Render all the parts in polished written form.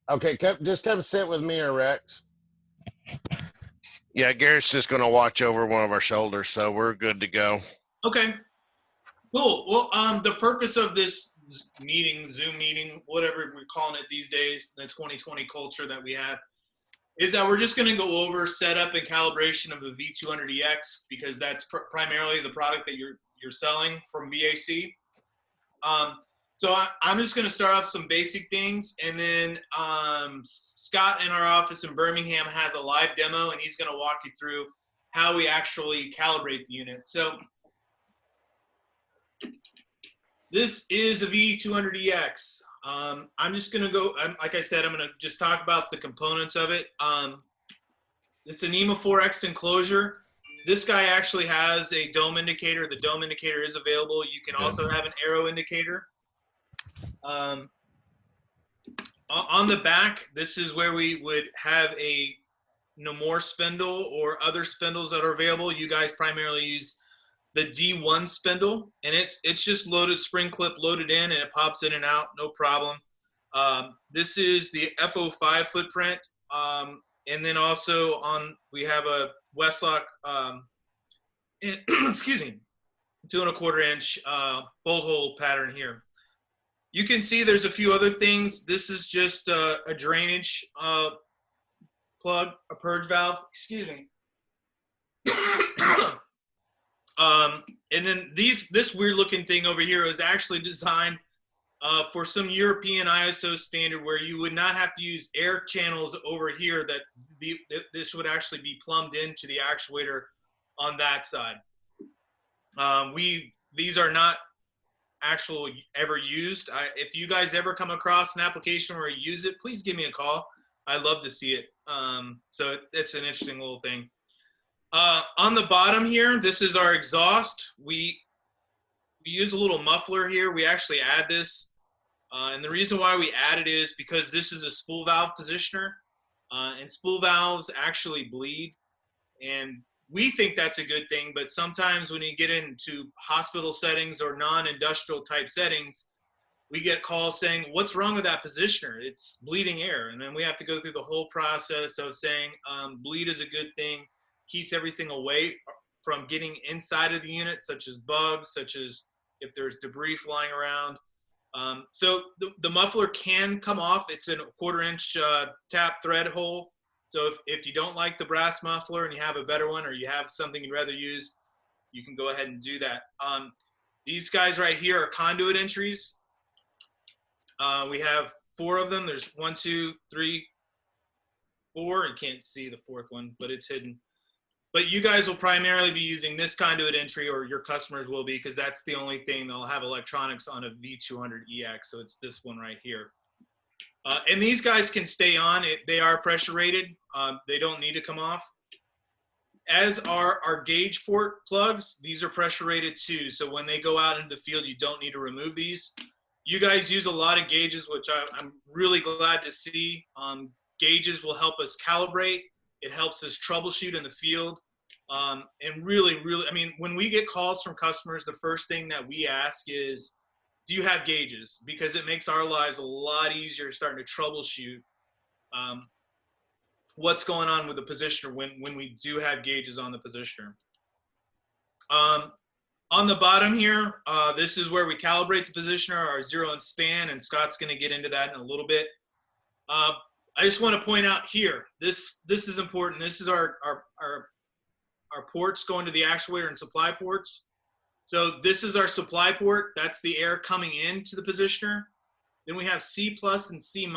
Okay, just come sit with me or Rex. Yeah, Garrett's just going to watch over one of our shoulders, so we're good to go. Okay, cool. Well, the purpose of this meeting, Zoom meeting, whatever we're calling it these days, the 2020 culture that we have, is that we're just going to go over setup and calibration of the V200EX because that's primarily the product that you're selling from VAC. So I'm just going to start off some basic things, and then Scott in our office in Birmingham has a live demo, and he's going to walk you through how we actually calibrate the unit. So this is a V200EX. I'm just going to go, like I said, I'm going to just talk about the components of it. It's a NEMA 4X enclosure. This guy actually has a dome indicator. The dome indicator is available. You can also have an arrow indicator. On the back, this is where we would have a Nomore spindle or other spindles that are available. You guys primarily use the D1 spindle, and it's just loaded, spring clip loaded in, and it pops in and out, no problem. This is the FO5 footprint, and then also we have a Westlock, excuse me, 2 1/4 inch bolt hole pattern here. You can see there's a few other things. This is just a drainage plug, a purge valve, excuse me. And then this weird looking thing over here is actually designed for some European ISO standard where you would not have to use air channels over here, that this would actually be plumbed into the actuator on that side. These are not actually ever used. If you guys ever come across an application where you use it, please give me a call. I'd love to see it. So it's an interesting little thing. On the bottom here, this is our exhaust. We use a little muffler here. We actually add this. And the reason why we add it is because this is a spool valve positioner. And spool valves actually bleed. And we think that's a good thing, but sometimes when you get into hospital settings or non-industrial type settings, we get calls saying, what's wrong with that positioner? It's bleeding air. And then we have to go through the whole process of saying bleed is a good thing, keeps everything away from getting inside of the unit, such as bugs, such as if there's debris flying around. So the muffler can come off. It's a 1/4 inch tap thread hole. So if you don't like the brass muffler and you have a better one, or you have something you'd rather use, you can go ahead and do that. These guys right here are conduit entries. We have 4 of them. There's 1, 2, 3, 4. You can't see the 4th one, but it's hidden. But you guys will primarily be using this conduit entry, or your customers will be, because that's the only thing they'll have electronics on a V200EX. So it's this one right here. And these guys can stay on. They are pressure rated. They don't need to come off. As are our gauge port plugs. These are pressure rated too. So when they go out into the field, you don't need to remove these. You guys use a lot of gauges, which I'm really glad to see. Gauges will help us calibrate. It helps us troubleshoot in the field. And really, I mean, when we get calls from customers, the first thing that we ask is, do you have gauges? Because it makes our lives a lot easier starting to troubleshoot what's going on with the positioner when we do have gauges on the positioner. On the bottom here, this is where we calibrate the positioner, our zero and span, and Scott's going to get into that in a little bit. I just want to point out here, this is important. This is our ports going to the actuator and supply ports. So this is our supply port. That's the air coming into the positioner. Then we have C+ and C-.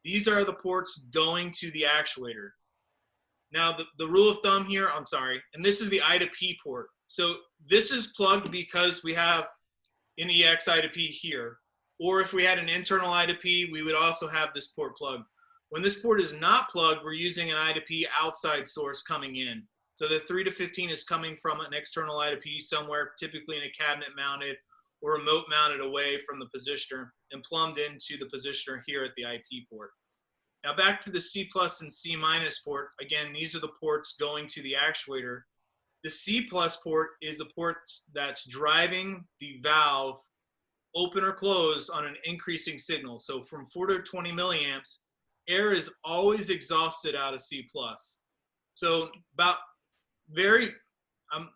These are the ports going to the actuator. Now the rule of thumb here, I'm sorry, and this is the I to P port. So this is plugged because we have an EX I to P here. Or if we had an internal I to P, we would also have this port plugged. When this port is not plugged, we're using an I to P outside source coming in. So the 3 to 15 is coming from an external I to P somewhere, typically in a cabinet mounted or remote mounted away from the positioner and plumbed into the positioner here at the IP port. Now back to the C+ and C- port. Again, these are the ports going to the actuator. The C+ port is the port that's driving the valve open or close on an increasing signal. So from 4 to 20 milliamps, air is always exhausted out of C+. So about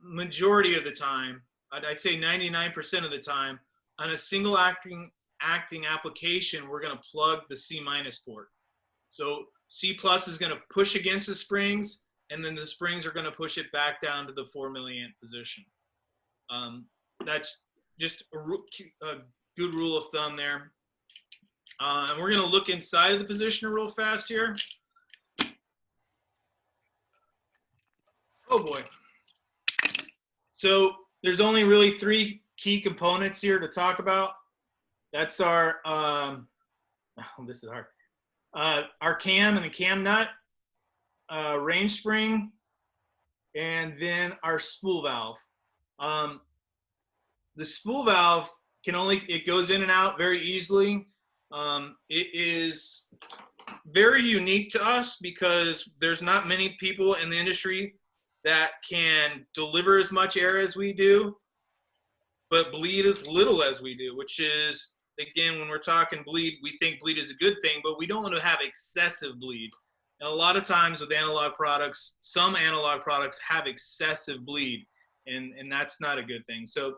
majority of the time, I'd say 99% of the time, on a single acting application, we're going to plug the C- port. So C+ is going to push against the springs, and then the springs are going to push it back down to the 4 milliamp position. That's just a good rule of thumb there. And we're going to look inside of the positioner real fast here. Oh boy. So there's only really 3 key components here to talk about. That's our, this is hard. Our cam and a cam nut, range spring, and then our spool valve. The spool valve it goes in and out very easily. It is very unique to us because there's not many people in the industry that can deliver as much air as we do, but bleed as little as we do, which is, again, when we're talking bleed, we think bleed is a good thing, but we don't want to have excessive bleed. And a lot of times with analog products, some analog products have excessive bleed, and that's not a good thing. So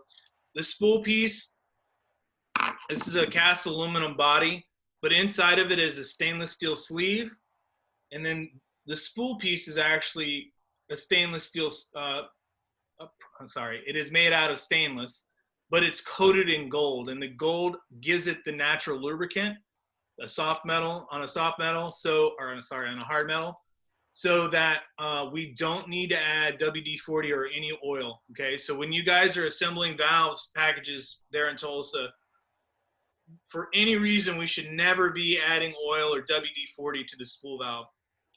the spool piece, this is a cast aluminum body, but inside of it is a stainless steel sleeve. And then the spool piece is actually a stainless steel, I'm sorry, it is made out of stainless, but it's coated in gold, and the gold gives it the natural lubricant, a soft metal on a soft metal, on a hard metal, so that we don't need to add WD-40 or any oil, okay? So when you guys are assembling valves packages there in Tulsa, for any reason, we should never be adding oil or WD-40 to the spool valve.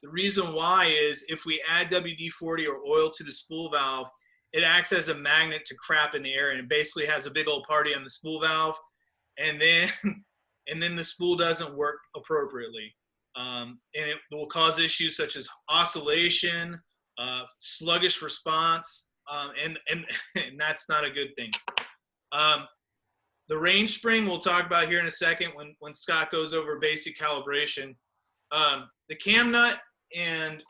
The reason why is if we add WD-40 or oil to the spool valve, it acts as a magnet to crap in the air, and it basically has a big old party on the spool valve, and then the spool doesn't work appropriately. And it will cause issues such as oscillation, sluggish response, and that's not a good thing. The range spring we'll talk about here in a second when Scott goes over basic calibration. The cam nut and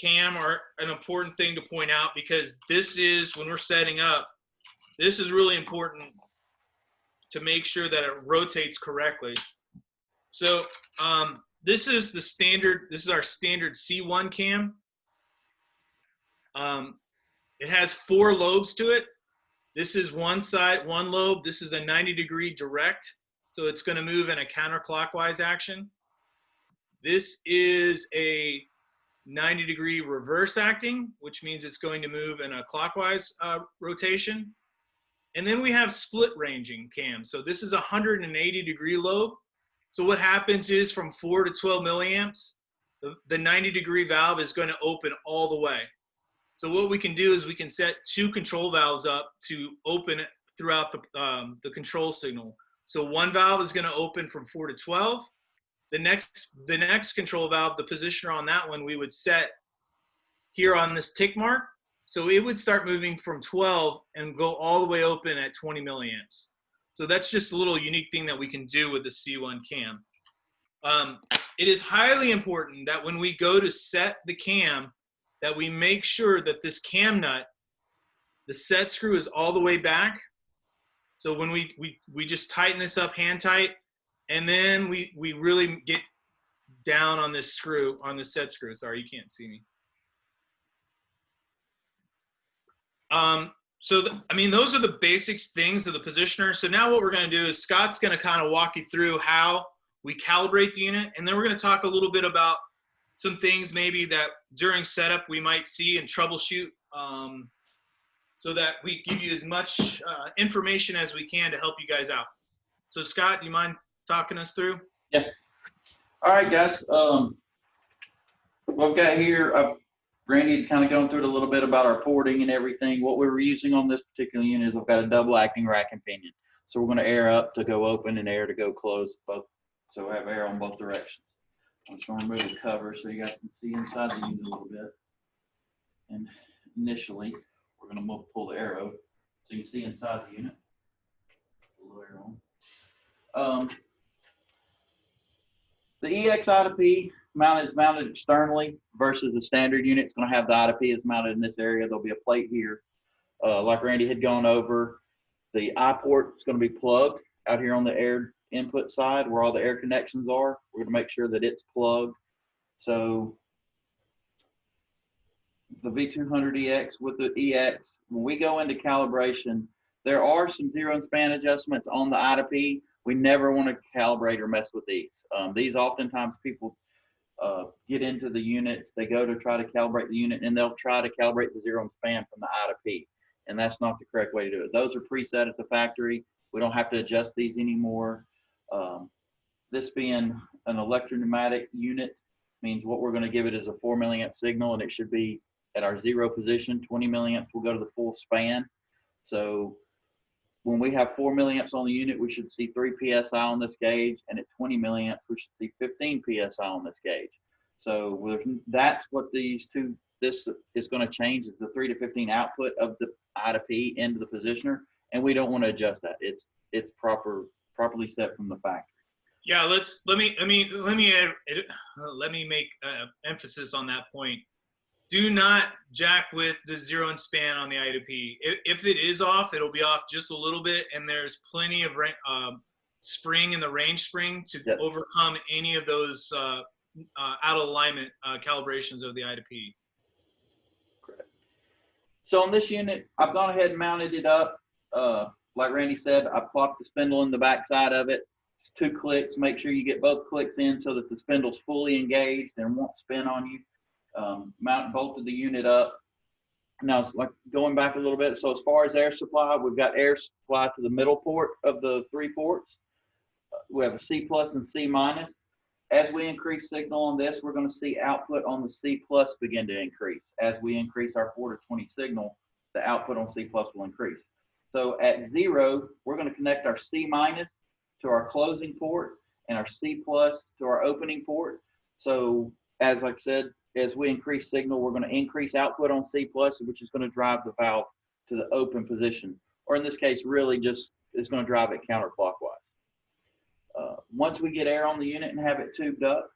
cam are an important thing to point out because this is, when we're setting up, this is really important to make sure that it rotates correctly. So this is our standard C1 cam. It has 4 lobes to it. This is one lobe. This is a 90-degree direct, so it's going to move in a counterclockwise action. This is a 90-degree reverse acting, which means it's going to move in a clockwise rotation. And then we have split ranging cams. So this is a 180-degree lobe. So what happens is from 4 to 12 milliamps, the 90-degree valve is going to open all the way. So what we can do is we can set 2 control valves up to open it throughout the control signal. So one valve is going to open from 4 to 12. The next control valve, the positioner on that one, we would set here on this tick mark. So it would start moving from 12 and go all the way open at 20 milliamps. So that's just a little unique thing that we can do with the C1 cam. It is highly important that when we go to set the cam, that we make sure that this cam nut, the set screw is all the way back. So when we just tighten this up hand tight, and then we really get down on this screw, on the set screw. Sorry, you can't see me. Those are the basic things of the positioner. So now what we're going to do is Scott's going to kind of walk you through how we calibrate the unit, and then we're going to talk a little bit about some things maybe that during setup we might see and troubleshoot, so that we give you as much information as we can to help you guys out. So Scott, do you mind talking us through? Yeah. All right, guys. What I've got here, Randy had kind of gone through it a little bit about our porting and everything. What we were using on this particular unit is I've got a double acting rack and pinion. So we're going to air up to go open and air to go close, both. So we have air on both directions. I'm just going to remove the cover so you guys can see inside the unit a little bit. And initially, we're going to pull the arrow so you can see inside the unit. Pull the arrow on. The EX I2P is mounted externally versus the standard unit. It's going to have the I2P is mounted in this area. There'll be a plate here. Like Randy had gone over, the I port is going to be plugged out here on the air input side where all the air connections are. We're going to make sure that it's plugged. So the V200EX with the EX, when we go into calibration, there are some zero and span adjustments on the I2P. We never want to calibrate or mess with these. These oftentimes people get into the units, they go to try to calibrate the unit, and they'll try to calibrate the zero and span from the I2P, and that's not the correct way to do it. Those are preset at the factory. We don't have to adjust these anymore. This being an electro-pneumatic unit means what we're going to give it is a 4 milliamp signal, and it should be at our zero position. 20 milliamps will go to the full span. So when we have 4 milliamps on the unit, we should see 3 psi on this gauge, and at 20 milliamps, we should see 15 psi on this gauge. So that's what this is going to change, is the 3 to 15 output of the I2P into the positioner, and we don't want to adjust that. It's properly set from the factory. Yeah, let me make emphasis on that point. Do not jack with the zero and span on the I2P. If it is off, it'll be off just a little bit, and there's plenty of spring in the range spring to overcome any of those out of alignment calibrations of the I2P. Correct. So on this unit, I've gone ahead and mounted it up. Like Randy said, I plopped the spindle in the back side of it. It's 2 clicks. Make sure you get both clicks in so that the spindle's fully engaged and won't spin on you. Bolted the unit up. Now it's like going back a little bit. So as far as air supply, we've got air supply to the middle port of the 3 ports. We have a C plus and C minus. As we increase signal on this, we're going to see output on the C plus begin to increase. As we increase our 4 to 20 signal, the output on C plus will increase. So at 0, we're going to connect our C minus to our closing port and our C plus to our opening port. So as I said, as we increase signal, we're going to increase output on C plus, which is going to drive the valve to the open position. Or in this case, really just it's going to drive it counterclockwise. Once we get air on the unit and have it tubed up,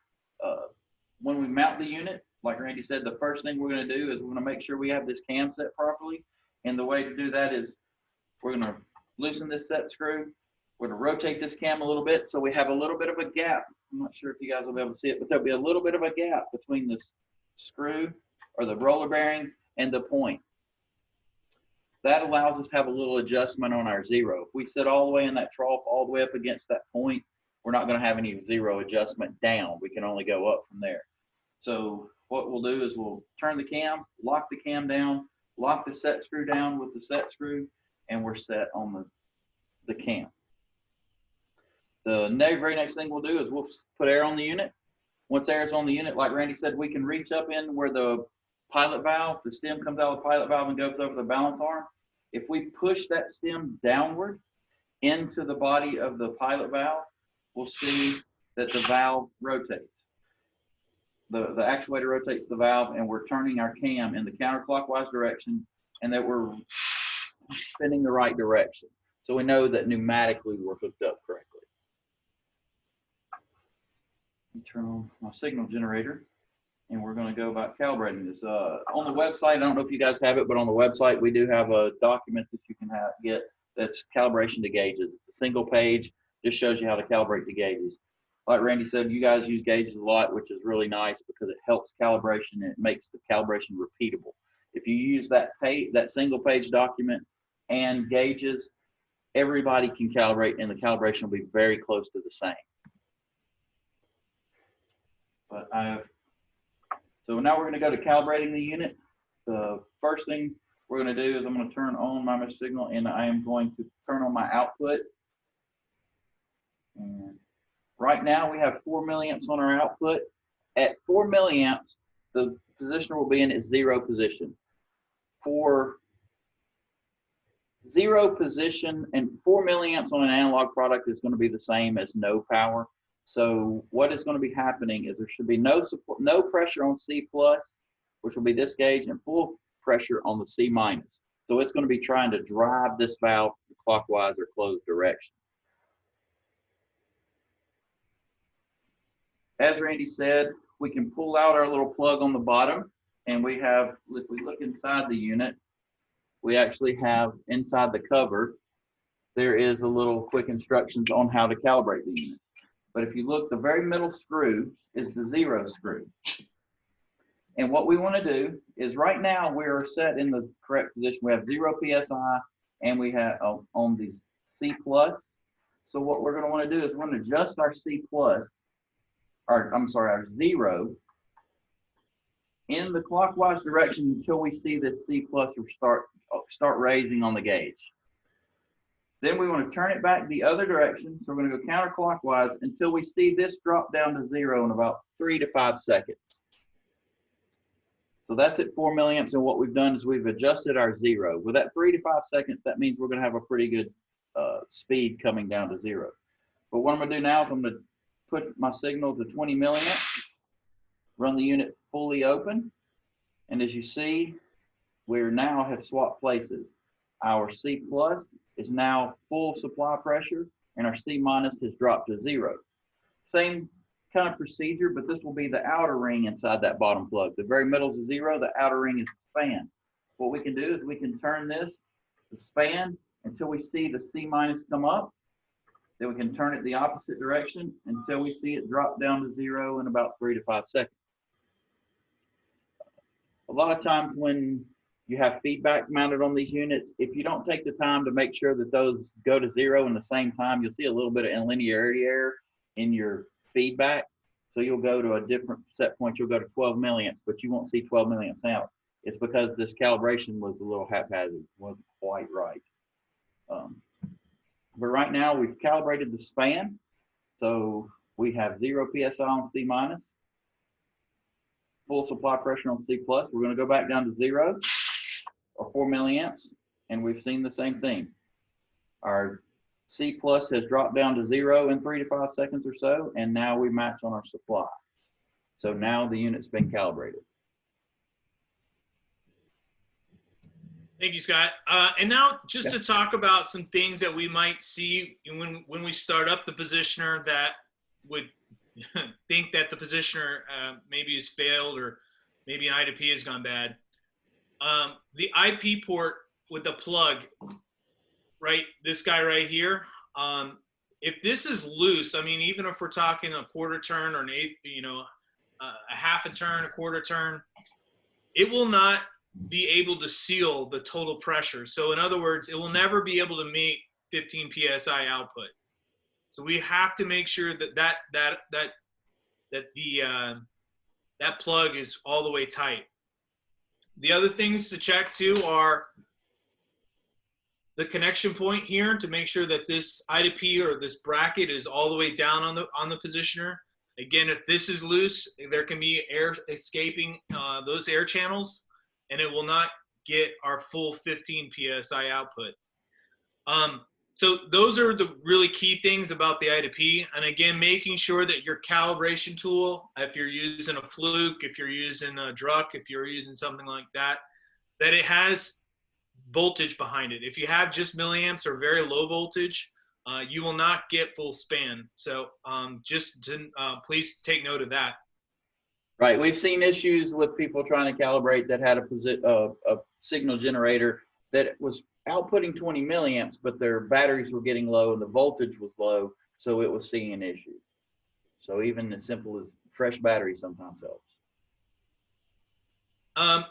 when we mount the unit, like Randy said, the first thing we're going to do is we're going to make sure we have this cam set properly. And the way to do that is we're going to loosen this set screw. We're going to rotate this cam a little bit so we have a little bit of a gap. I'm not sure if you guys will be able to see it, but there'll be a little bit of a gap between this screw or the roller bearing and the point. That allows us to have a little adjustment on our zero. If we sit all the way in that trough, all the way up against that point, we're not going to have any zero adjustment down. We can only go up from there. So what we'll do is we'll turn the cam, lock the cam down, lock the set screw down with the set screw, and we're set on the cam. The very next thing we'll do is we'll put air on the unit. Once air is on the unit, like Randy said, we can reach up in where the pilot valve, the stem comes out of the pilot valve and goes over the balance arm. If we push that stem downward into the body of the pilot valve, we'll see that the valve rotates. The actuator rotates the valve, and we're turning our cam in the counterclockwise direction, and that we're spinning the right direction. So we know that pneumatically we're hooked up correctly. Turn on my signal generator, and we're going to go about calibrating this. On the website, I don't know if you guys have it, but on the website we do have a document that you can get that's calibration to gauges. It's a single page, just shows you how to calibrate the gauges. Like Randy said, you guys use gauges a lot, which is really nice because it helps calibration and it makes the calibration repeatable. If you use that single page document and gauges, everybody can calibrate, and the calibration will be very close to the same. So now we're going to go to calibrating the unit. The first thing we're going to do is I'm going to turn on my signal, and I am going to turn on my output. And right now we have 4 milliamps on our output. At 4 milliamps, the positioner will be in its zero position. For zero position, and 4 milliamps on an analog product is going to be the same as no power. So what is going to be happening is there should be no pressure on C plus, which will be this gauge, and full pressure on the C minus. So it's going to be trying to drive this valve clockwise or closed direction. as Randy said, we can pull out our little plug on the bottom, and we have, if we look inside the unit, we actually have inside the cover, there is a little quick instructions on how to calibrate the unit. But if you look, the very middle screw is the 0 screw. And what we want to do is right now we are set in the correct position. We have 0 PSI and we have on the C+. So what we're going to want to do is we're going to adjust our C+, or I'm sorry, our 0 in the clockwise direction until we see this C+ start raising on the gauge. Then we want to turn it back the other direction. So we're going to go counterclockwise until we see this drop down to 0 in about 3 to 5 seconds. So that's at 4 milliamps, and what we've done is we've adjusted our 0. With that 3 to 5 seconds, that means we're going to have a pretty good speed coming down to 0. But what I'm going to do now is I'm going to put my signal to 20 milliamps, run the unit fully open, and as you see, we now have swapped places. Our C+ is now full supply pressure, and our C- has dropped to 0. Same kind of procedure, but this will be the outer ring inside that bottom plug. The very middle is a 0, the outer ring is the span. What we can do is we can turn this, the span, until we see the C- come up. Then we can turn it the opposite direction until we see it drop down to 0 in about 3 to 5 seconds. A lot of times when you have feedback mounted on these units, if you don't take the time to make sure that those go to 0 in the same time, you'll see a little bit of linearity error in your feedback. So you'll go to a different set point, you'll go to 12 milliamps, but you won't see 12 milliamps out. It's because this calibration was a little haphazard, wasn't quite right. But right now we've calibrated the span. So we have 0 PSI on C-, full supply pressure on C+. We're going to go back down to 0 or 4 milliamps, and we've seen the same thing. Our C+ has dropped down to 0 in 3 to 5 seconds or so, and now we match on our supply. So now the unit's been calibrated. Thank you, Scott. And now just to talk about some things that we might see when we start up the positioner that would think that the positioner maybe has failed or maybe an I2P has gone bad. The IP port with the plug, right, this guy right here, if this is loose, I mean, even if we're talking a quarter turn or an eighth, a half a turn, a quarter turn, it will not be able to seal the total pressure. So in other words, it will never be able to meet 15 PSI output. So we have to make sure that that plug is all the way tight. The other things to check too are the connection point here to make sure that this I2P or this bracket is all the way down on the positioner. Again, if this is loose, there can be air escaping those air channels, and it will not get our full 15 PSI output. So those are the really key things about the I2P. And again, making sure that your calibration tool, if you're using a Fluke, if you're using a Druck, if you're using something like that, that it has voltage behind it. If you have just milliamps or very low voltage, you will not get full span. So please take note of that. Right, we've seen issues with people trying to calibrate that had a signal generator that was outputting 20 milliamps, but their batteries were getting low and the voltage was low, so it was seeing an issue. So even as simple as fresh battery sometimes helps.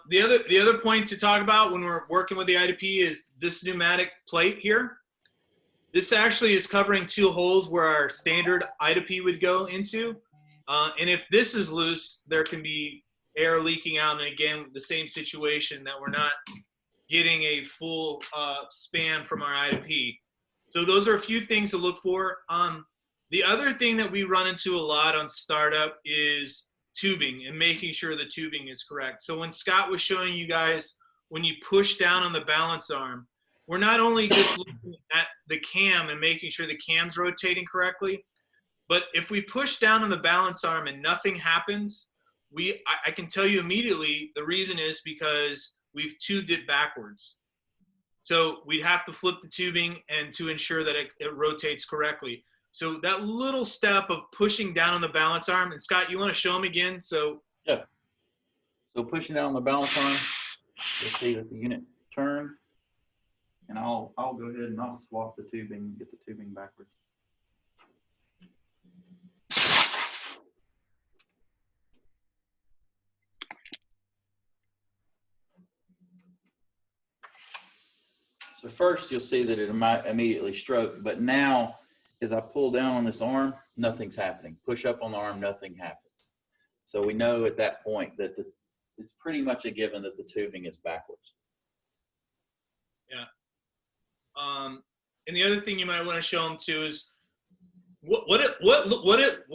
The other point to talk about when we're working with the I2P is this pneumatic plate here. This actually is covering 2 holes where our standard I2P would go into. And if this is loose, there can be air leaking out. And again, the same situation that we're not getting a full span from our I2P. So those are a few things to look for. The other thing that we run into a lot on startup is tubing and making sure the tubing is correct. So when Scott was showing you guys, when you push down on the balance arm, we're not only just looking at the cam and making sure the cam's rotating correctly, but if we push down on the balance arm and nothing happens, I can tell you immediately the reason is because we've tubed it backwards. So we'd have to flip the tubing and to ensure that it rotates correctly. So that little step of pushing down on the balance arm, and Scott, you want to show them again? So Yeah. So pushing down on the balance arm, you'll see that the unit turns. And I'll go ahead and I'll swap the tubing and get the tubing backwards. So first you'll see that it might immediately stroke, but now as I pull down on this arm, nothing's happening. Push up on the arm, nothing happens. So we know at that point that it's pretty much a given that the tubing is backwards. yeah. And the other thing you might want to show them too is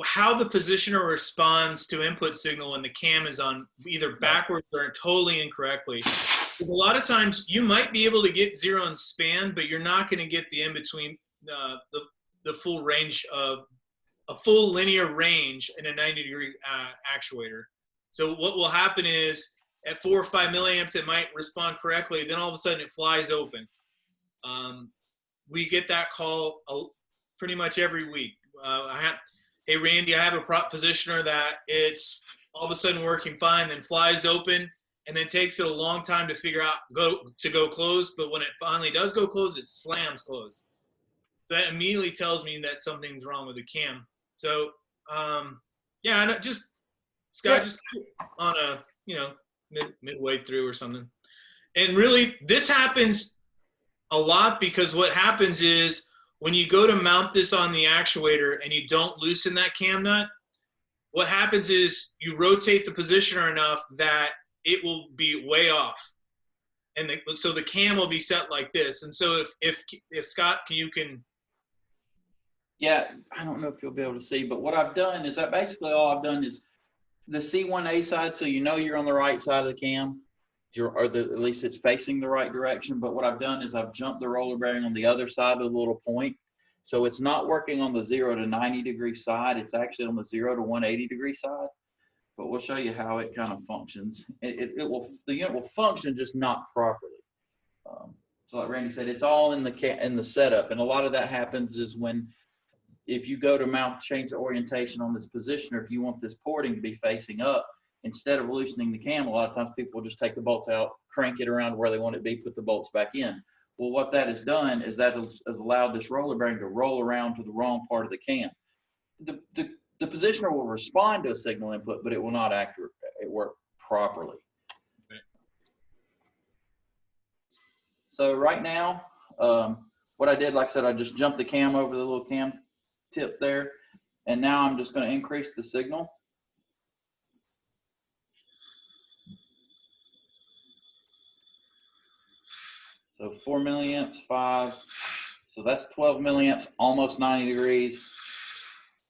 how the positioner responds to input signal when the cam is on either backwards or totally incorrectly. Because a lot of times you might be able to get zero and span, but you're not going to get the in between the full range of a full linear range in a 90-degree actuator. So what will happen is at 4 or 5 milliamps, it might respond correctly. Then all of a sudden it flies open. We get that call pretty much every week. Hey, Randy, I have a prop positioner that it's all of a sudden working fine, then flies open, and then takes it a long time to figure out go closed. But when it finally does go closed, it slams closed. So that immediately tells me that something's wrong with the cam. So yeah, and just Scott, just on a midway through or something. And really, this happens a lot because what happens is when you go to mount this on the actuator and you don't loosen that cam nut, what happens is you rotate the positioner enough that it will be way off. And so the cam will be set like this. And so if Scott, you can. Yeah, I don't know if you'll be able to see, but what I've done is basically all I've done is the C1A side, so you know you're on the right side of the cam, at least it's facing the right direction. But what I've done is I've jumped the roller bearing on the other side of the little point. So it's not working on the 0 to 90 degree side. It's actually on the 0 to 180 degree side. But we'll show you how it kind of functions. The unit will function, just not properly. So like Randy said, it's all in the setup. And a lot of that happens is if you go to change the orientation on this positioner, if you want this porting to be facing up, instead of loosening the cam, a lot of times people will just take the bolts out, crank it around where they want it to be, put the bolts back in. Well, what that has done is that has allowed this roller bearing to roll around to the wrong part of the cam. The positioner will respond to a signal input, but it will not work properly. Okay. So right now, what I did, like I said, I just jumped the cam over the little cam tip there, and now I'm just going to increase the signal. So 4 milliamps, 5. So that's 12 milliamps, almost 90 degrees.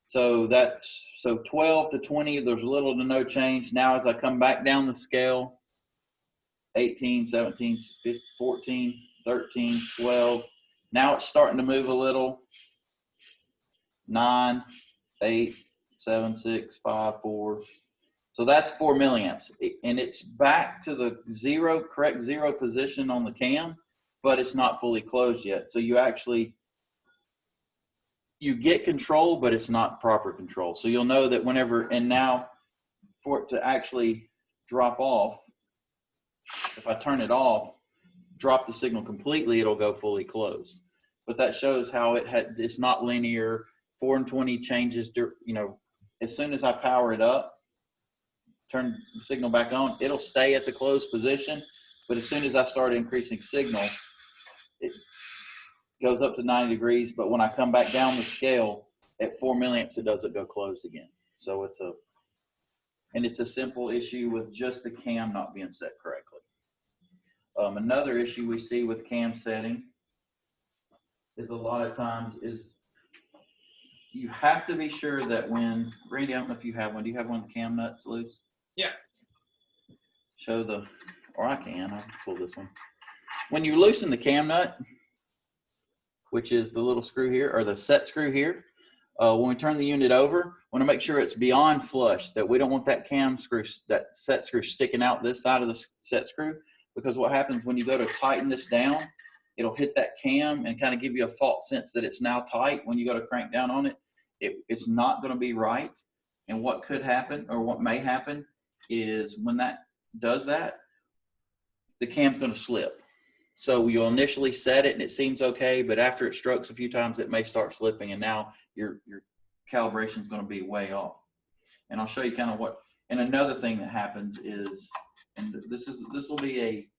So 12 to 20, there's little to no change. Now as I come back down the scale, 18, 17, 15, 14, 13, 12. Now it's starting to move a little. 9, 8, 7, 6, 5, 4. So that's 4 milliamps. And it's back to the correct zero position on the cam, but it's not fully closed yet. So you get control, but it's not proper control. So you'll know that and now for it to actually drop off, if I turn it off, drop the signal completely, it'll go fully closed. But that shows how it's not linear. 4 and 20 changes, as soon as I power it up, turn the signal back on, it'll stay at the closed position. But as soon as I start increasing signal, it goes up to 90 degrees. But when I come back down the scale at 4 milliamps, it doesn't go closed again. So it's a simple issue with just the cam not being set correctly. Another issue we see with cam setting is a lot of times you have to be sure that Randy, I don't know if you have one. Do you have one of the cam nuts loose? Yeah. Or I can pull this one. When you loosen the cam nut, which is the little screw here, or the set screw here, when we turn the unit over, we want to make sure it's beyond flush, that we don't want that that set screw sticking out this side of the set screw, because what happens when you go to tighten this down, it'll hit that cam and kind of give you a false sense that it's now tight. When you go to crank down on it, it's not going to be right. And what could happen, or what may happen, is when that does that, the cam's going to slip. So you'll initially set it and it seems okay, but after it strokes a few times, it may start slipping, and now your calibration is going to be way off. And I'll show you kind of what. And another thing that happens is, and this will be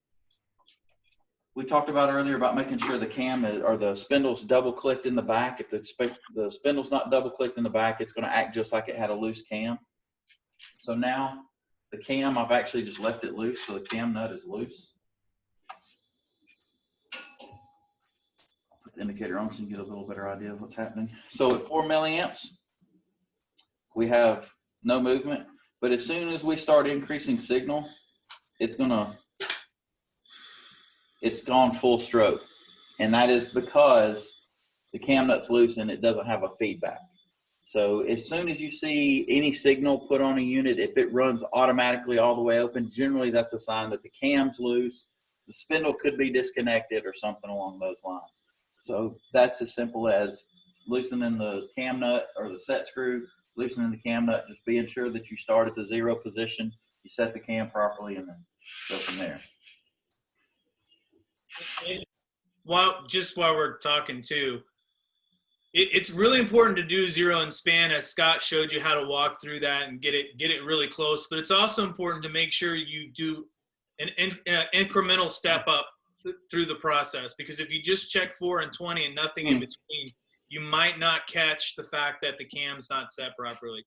we talked about earlier about making sure the cam or the spindle's double clicked in the back. If the spindle's not double clicked in the back, it's going to act just like it had a loose cam. So now the cam, I've actually just left it loose, so the cam nut is loose. Put the indicator on so you can get a little better idea of what's happening. So at 4 milliamps, we have no movement, but as soon as we start increasing signal, it's gone full stroke. And that is because the cam nut's loose and it doesn't have a feedback. So as soon as you see any signal put on a unit, if it runs automatically all the way open, generally that's a sign that the cam's loose, the spindle could be disconnected or something along those lines. So that's as simple as loosening the cam nut or the set screw, loosening the cam nut, just being sure that you start at the 0 position, you set the cam properly, and then go from there. Just while we're talking too, it's really important to do 0 and span, as Scott showed you how to walk through that and get it really close. But it's also important to make sure you do an incremental step up through the process, because if you just check 4 and 20 and nothing in between, you might not catch the fact that the cam's not set properly.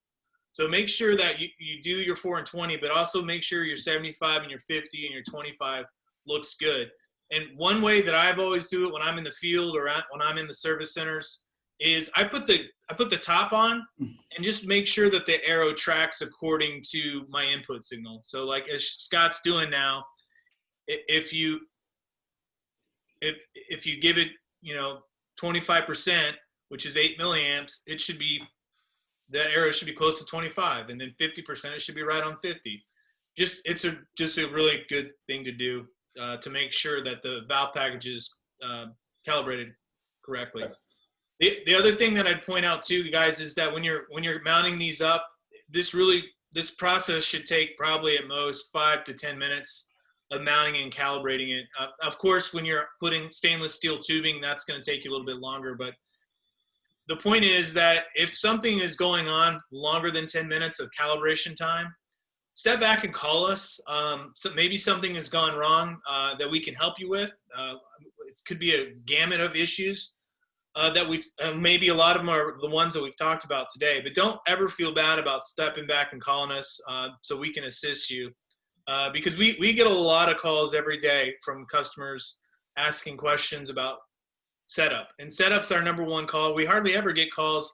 So make sure that you do your 4 and 20, but also make sure your 75 and your 50 and your 25 looks good. And one way that I've always do it when I'm in the field or when I'm in the service centers is I put the top on and just make sure that the arrow tracks according to my input signal. So like as Scott's doing now, if you give it 25%, which is 8 milliamps, that arrow should be close to 25, and then 50% it should be right on 50. It's just a really good thing to do to make sure that the valve package is calibrated correctly. The other thing that I'd point out too, guys, is that when you're mounting these up, this process should take probably at most 5 to 10 minutes of mounting and calibrating it. Of course, when you're putting stainless steel tubing, that's going to take you a little bit longer. But the point is that if something is going on longer than 10 minutes of calibration time, step back and call us. So maybe something has gone wrong that we can help you with. It could be a gamut of issues that maybe a lot of them are the ones that we've talked about today. But don't ever feel bad about stepping back and calling us so we can assist you. Because we get a lot of calls every day from customers asking questions about setup. And setup's our #1 call. We hardly ever get calls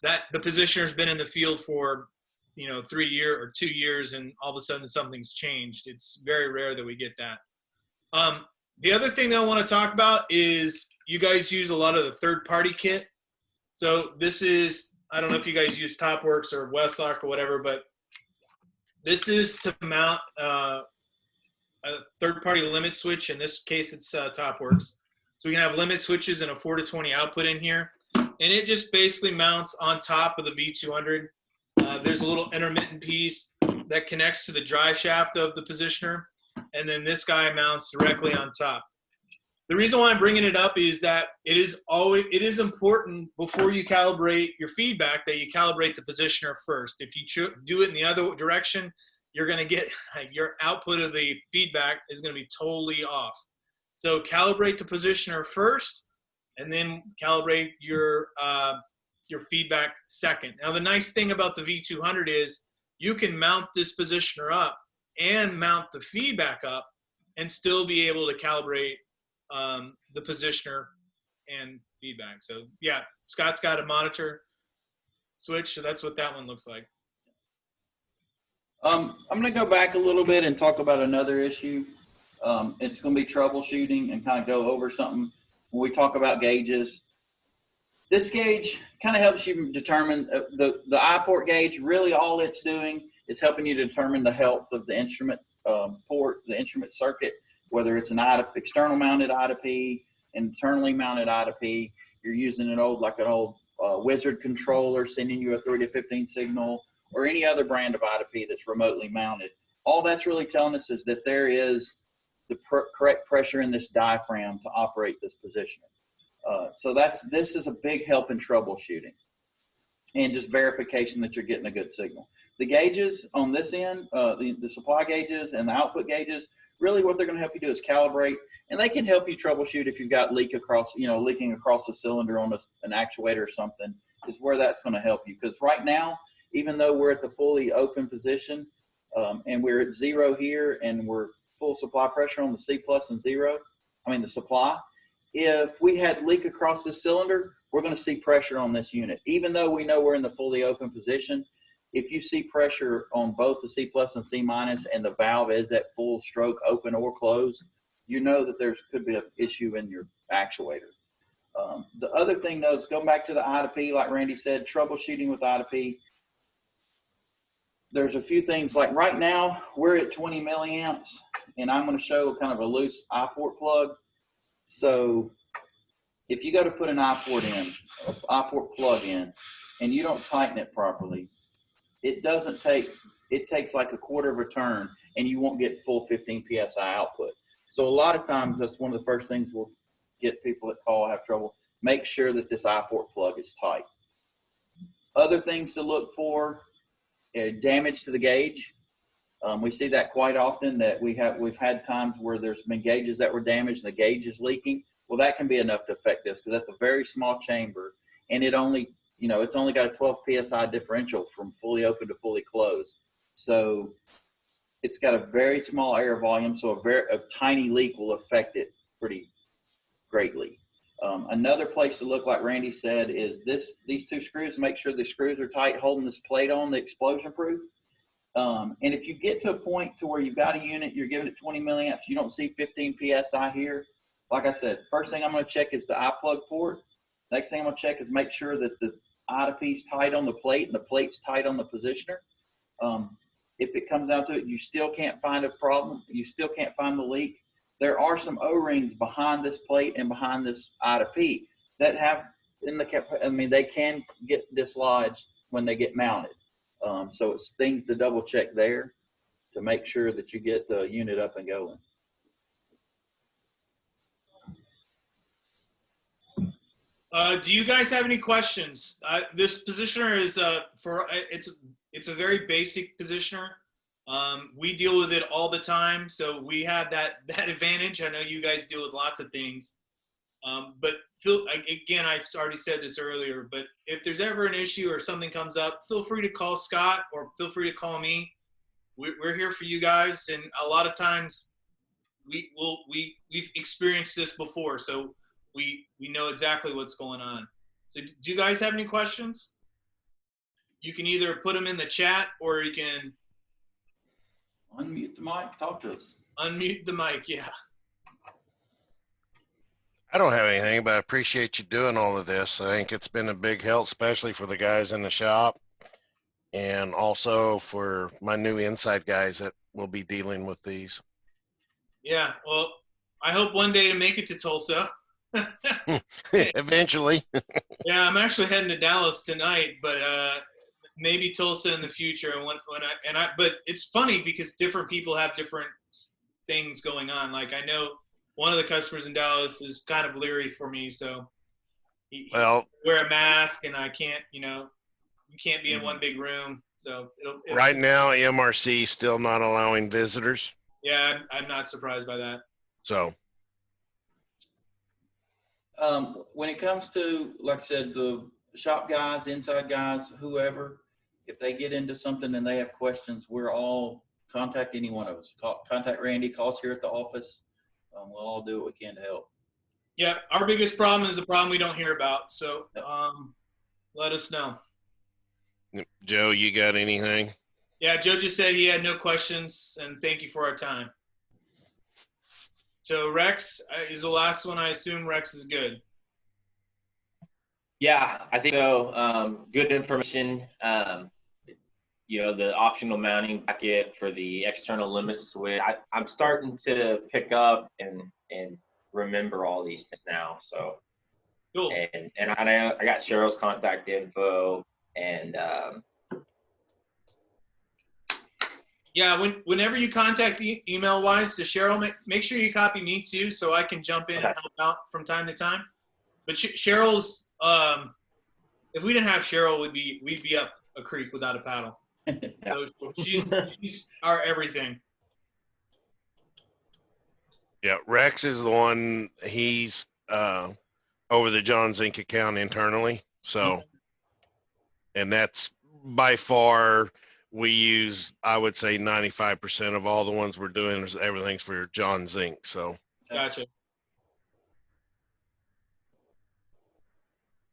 that the positioner's been in the field for 3 years or 2 years and all of a sudden something's changed. It's very rare that we get that. The other thing that I want to talk about is you guys use a lot of the third-party kit. So this is, I don't know if you guys use Topworks or Westlock or whatever, but this is to mount a third-party limit switch. In this case, it's Topworks. So we can have limit switches and a 4 to 20 output in here. And it just basically mounts on top of the V200. There's a little intermittent piece that connects to the dry shaft of the positioner. And then this guy mounts directly on top. The reason why I'm bringing it up is that it is important before you calibrate your feedback that you calibrate the positioner first. If you do it in the other direction, you're going to get your output of the feedback is going to be totally off. So calibrate the positioner first, and then calibrate your feedback second. Now the nice thing about the V200 is you can mount this positioner up and mount the feedback up and still be able to calibrate the positioner and feedback. So yeah, Scott's got a monitor switch, so that's what that one looks like. I'm going to go back a little bit and talk about another issue. It's going to be troubleshooting and kind of go over something when we talk about gauges. This gauge kind of helps you determine the I-port gauge. Really all it's doing is helping you determine the health of the instrument port, the instrument circuit, whether it's an external mounted I2P, internally mounted I2P, you're using an old Wizard controller sending you a 3 to 15 signal, or any other brand of I2P that's remotely mounted. All that's really telling us is that there is the correct pressure in this diaphragm to operate this positioner. So this is a big help in troubleshooting and just verification that you're getting a good signal. The gauges on this end, the supply gauges and the output gauges, really what they're going to help you do is calibrate, and they can help you troubleshoot if you've got leaking across the cylinder on an actuator or something, is where that's going to help you. Because right now, even though we're at the fully open position, and we're at 0 here and we're full supply pressure on the C plus and the supply, if we had leak across the cylinder, we're going to see pressure on this unit. Even though we know we're in the fully open position, if you see pressure on both the C plus and C minus and the valve is at full stroke open or closed, you know that there could be an issue in your actuator. The other thing though is going back to the I2P, like Randy said, troubleshooting with I2P. There's a few things, like right now we're at 20 milliamps and I'm going to show kind of a loose I-port plug. So if you go to put an I-port plug in and you don't tighten it properly, it takes like a quarter of a turn and you won't get full 15 PSI output. So a lot of times that's one of the first things we'll get people that call have trouble. Make sure that this I-port plug is tight. Other things to look for, damage to the gauge. We see that quite often, that we've had times where there's been gauges that were damaged and the gauge is leaking. Well, that can be enough to affect this, because that's a very small chamber and it's only got a 12 PSI differential from fully open to fully closed. So it's got a very small air volume, so a tiny leak will affect it pretty greatly. Another place to look, like Randy said, is these two screws. Make sure the screws are tight, holding this plate on the explosion proof. And if you get to a point to where you've got a unit, you're giving it 20 milliamps, you don't see 15 PSI here. Like I said, first thing I'm going to check is the I-plug port. Next thing I'm going to check is make sure that the I2P is tight on the plate and the plate's tight on the positioner. If it comes down to it, you still can't find a problem, you still can't find the leak, there are some O-rings behind this plate and behind this I2P that have they can get dislodged when they get mounted. So it's things to double check there to make sure that you get the unit up and going. Do you guys have any questions? This positioner is it's a very basic positioner. We deal with it all the time, so we have that advantage. I know you guys deal with lots of things, but again, I already said this earlier, but if there's ever an issue or something comes up, feel free to call Scott or feel free to call me. We're here for you guys, and a lot of times we've experienced this before, so we know exactly what's going on. So do you guys have any questions? You can either put them in the chat or you can unmute the mic, talk to us. Unmute the mic, yeah. I don't have anything, but I appreciate you doing all of this. I think it's been a big help, especially for the guys in the shop and also for my new inside guys that will be dealing with these. Yeah, well, I hope one day to make it to Tulsa. Eventually. Yeah, I'm actually heading to Dallas tonight, but maybe Tulsa in the future. But it's funny because different people have different things going on. Like I know one of the customers in Dallas is kind of leery for me, so he wear a mask, and I can't, you can't be in one big room. So it'll right now, MRC still not allowing visitors. Yeah, I'm not surprised by that. So. When it comes to, like I said, the shop guys, inside guys, whoever, if they get into something and they have questions, we're all, contact any one of us. Contact Randy, call us here at the office. We'll all do what we can to help. Yeah, our biggest problem is the problem we don't hear about. So let us know. Joe, you got anything? Yeah, Joe just said he had no questions, and thank you for our time. So Rex is the last one. I assume Rex is good. Yeah, I think so. Good information. The optional mounting bracket for the external limit switch. I'm starting to pick up and remember all these things now. So, Cool. and I got Cheryl's contact info, and Yeah, whenever you contact email wise to Cheryl, make sure you copy me too, so I can jump in and help out from time to time. But Cheryl's, if we didn't have Cheryl, we'd be up a creek without a paddle. So she's our everything. Yeah, Rex is the one. He's over the John Zink account internally. So, and that's by far we use. I would say 95% of all the ones we're doing is everything's for John Zink. So, Gotcha.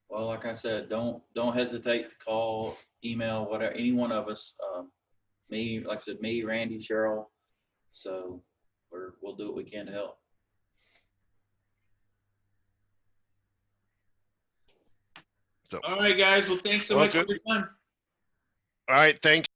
Well, like I said, don't hesitate to call, email, whatever, any one of us. Me, like I said, me, Randy, Cheryl. So we'll do what we can to help. All right, guys. Well, thanks so Well, much good. for your time. All right, thank